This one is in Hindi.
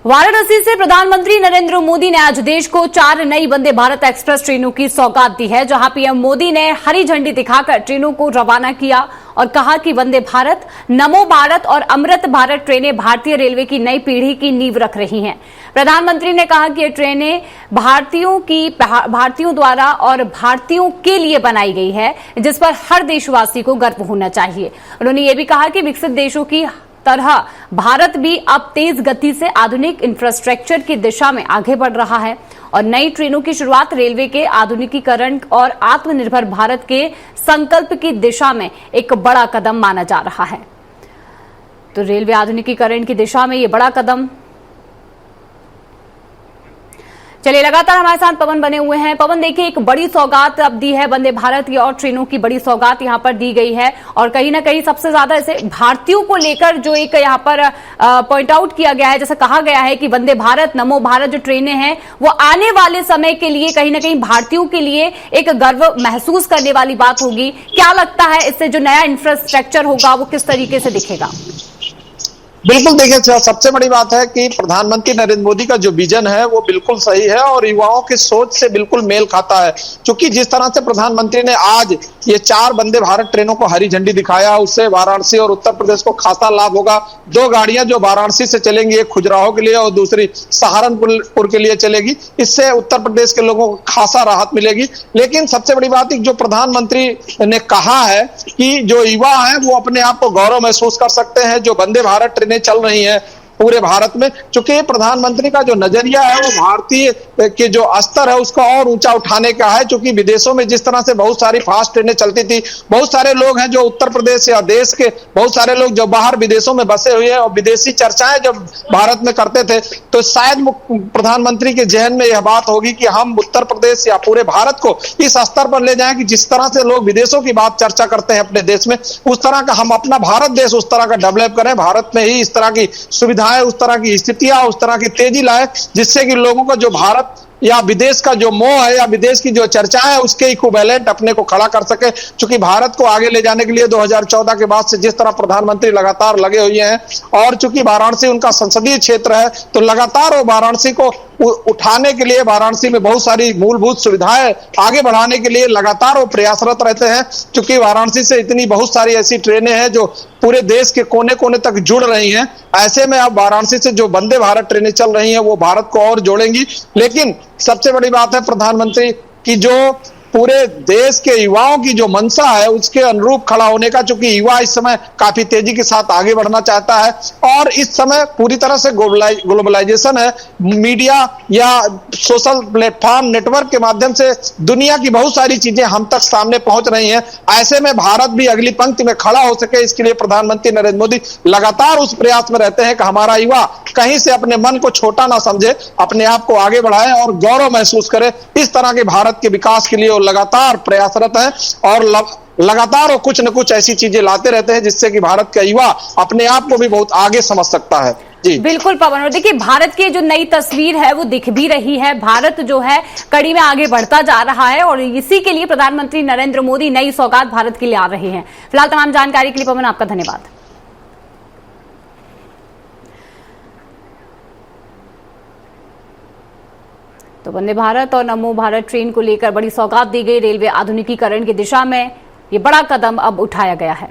वाराणसी से प्रधानमंत्री नरेंद्र मोदी ने आज देश को 4 नई वंदे भारत एक्सप्रेस ट्रेनों की सौगात दी है, जहां पीएम मोदी ने हरी झंडी दिखाकर ट्रेनों को रवाना किया और कहा कि वंदे भारत, नमो भारत और अमृत भारत ट्रेनें भारतीय रेलवे की नई पीढ़ी की नींव रख रही हैं। प्रधानमंत्री ने कहा कि ये ट्रेनें भारतीयों द्वारा और भारतीयों के लिए बनाई गई है, जिस पर हर देशवासी को गर्व होना चाहिए। उन्होंने ये भी कहा कि विकसित देशों की तरह भारत भी अब तेज गति से आधुनिक इंफ्रास्ट्रक्चर की दिशा में आगे बढ़ रहा है और नई ट्रेनों की शुरुआत रेलवे के आधुनिकीकरण और आत्मनिर्भर भारत के संकल्प की दिशा में एक बड़ा कदम माना जा रहा है। तो रेलवे आधुनिकीकरण की दिशा में ये बड़ा कदम। चलिए, लगातार हमारे साथ पवन बने हुए हैं। पवन, देखिए, एक बड़ी सौगात अब दी है वंदे भारत की और ट्रेनों की बड़ी सौगात यहां पर दी गई है और कहीं ना कहीं सबसे ज्यादा इसे भारतीयों को लेकर जो एक यहां पर पॉइंट आउट किया गया है, जैसा कहा गया है कि वंदे भारत, नमो भारत जो ट्रेनें हैं वो आने वाले समय के लिए कहीं ना कहीं भारतीयों के लिए एक गर्व महसूस करने वाली बात होगी। क्या लगता है, इससे जो नया इंफ्रास्ट्रक्चर होगा वो किस तरीके से दिखेगा? बिल्कुल, देखिए, सबसे बड़ी बात है कि प्रधानमंत्री नरेंद्र मोदी का जो विजन है वो बिल्कुल सही है और युवाओं की सोच से बिल्कुल मेल खाता है। क्योंकि जिस तरह से प्रधानमंत्री ने आज ये 4 वंदे भारत ट्रेनों को हरी झंडी दिखाया, उससे वाराणसी और उत्तर प्रदेश को खासा लाभ होगा। 2 गाड़ियां जो वाराणसी से चलेंगी, एक खजुराहो के लिए और दूसरी सहारनपुर के लिए चलेगी। इससे उत्तर प्रदेश के लोगों को खासा राहत मिलेगी। लेकिन सबसे बड़ी बात जो प्रधानमंत्री ने कहा है कि जो युवा है वो अपने आप को गौरव महसूस कर सकते हैं। जो वंदे भारत ट्रेनें चल रही हैं पूरे भारत में, चूंकि प्रधानमंत्री का जो नजरिया है वो भारतीय के जो स्तर है उसको और ऊंचा उठाने का है। क्योंकि विदेशों में जिस तरह से बहुत सारी फास्ट ट्रेनें चलती थी, बहुत सारे लोग हैं जो उत्तर प्रदेश या देश के बहुत सारे लोग जो बाहर विदेशों में बसे हुए हैं और विदेशी चर्चाएं जब भारत में करते थे, तो शायद प्रधानमंत्री के जहन में यह बात होगी कि हम उत्तर प्रदेश या पूरे भारत को इस स्तर पर ले जाएं कि जिस तरह से लोग विदेशों की बात चर्चा करते हैं अपने देश में, उस तरह का हम अपना भारत देश उस तरह का डेवलप करें, भारत में ही इस तरह की सुविधा उस तरह की स्थितियां, उस तरह की तेजी लाए, जिससे कि लोगों को जो भारत या विदेश का जो मोह है या विदेश की जो चर्चा है उसके इक्विवेलेंट अपने को खड़ा कर सके। क्योंकि भारत को आगे ले जाने के लिए 2014 के बाद से जिस तरह प्रधानमंत्री लगातार लगे हुए हैं और चूंकि वाराणसी उनका संसदीय क्षेत्र है, तो लगातार वो वाराणसी को उठाने के लिए, वाराणसी में बहुत सारी मूलभूत सुविधाएं आगे बढ़ाने के लिए लगातार वो प्रयासरत रहते हैं। क्योंकि वाराणसी से इतनी बहुत सारी ऐसी ट्रेनें हैं जो पूरे देश के कोने कोने तक जुड़ रही हैं। ऐसे में अब वाराणसी से जो वंदे भारत ट्रेनें चल रही हैं वो भारत को और जोड़ेंगी। लेकिन सबसे बड़ी बात है प्रधानमंत्री की जो पूरे देश के युवाओं की जो मंशा है उसके अनुरूप खड़ा होने का, चूंकि युवा इस समय काफी तेजी के साथ आगे बढ़ना चाहता है और इस समय पूरी तरह से ग्लोबलाइजेशन है। मीडिया या सोशल प्लेटफॉर्म नेटवर्क के माध्यम से दुनिया की बहुत सारी चीजें हम तक सामने पहुंच रही हैं। ऐसे में भारत भी अगली पंक्ति में खड़ा हो सके, इसके लिए प्रधानमंत्री नरेंद्र मोदी लगातार उस प्रयास में रहते हैं कि हमारा युवा कहीं से अपने मन को छोटा ना समझे, अपने आप को आगे बढ़ाए और गौरव महसूस करे। इस तरह के भारत के विकास के लिए लगातार प्रयासरत है और लगातार वो कुछ न कुछ ऐसी चीजें लाते रहते हैं जिससे कि भारत का युवा अपने आप को भी बहुत आगे समझ सकता है। जी बिल्कुल पवन, और देखिए, भारत की जो नई तस्वीर है वो दिख भी रही है। भारत जो है कड़ी में आगे बढ़ता जा रहा है और इसी के लिए प्रधानमंत्री नरेंद्र मोदी नई सौगात भारत के लिए आ रहे हैं। फिलहाल तमाम जानकारी के लिए पवन आपका धन्यवाद। तो वंदे भारत और नमो भारत ट्रेन को लेकर बड़ी सौगात दी गई। रेलवे आधुनिकीकरण की दिशा में ये बड़ा कदम अब उठाया गया है।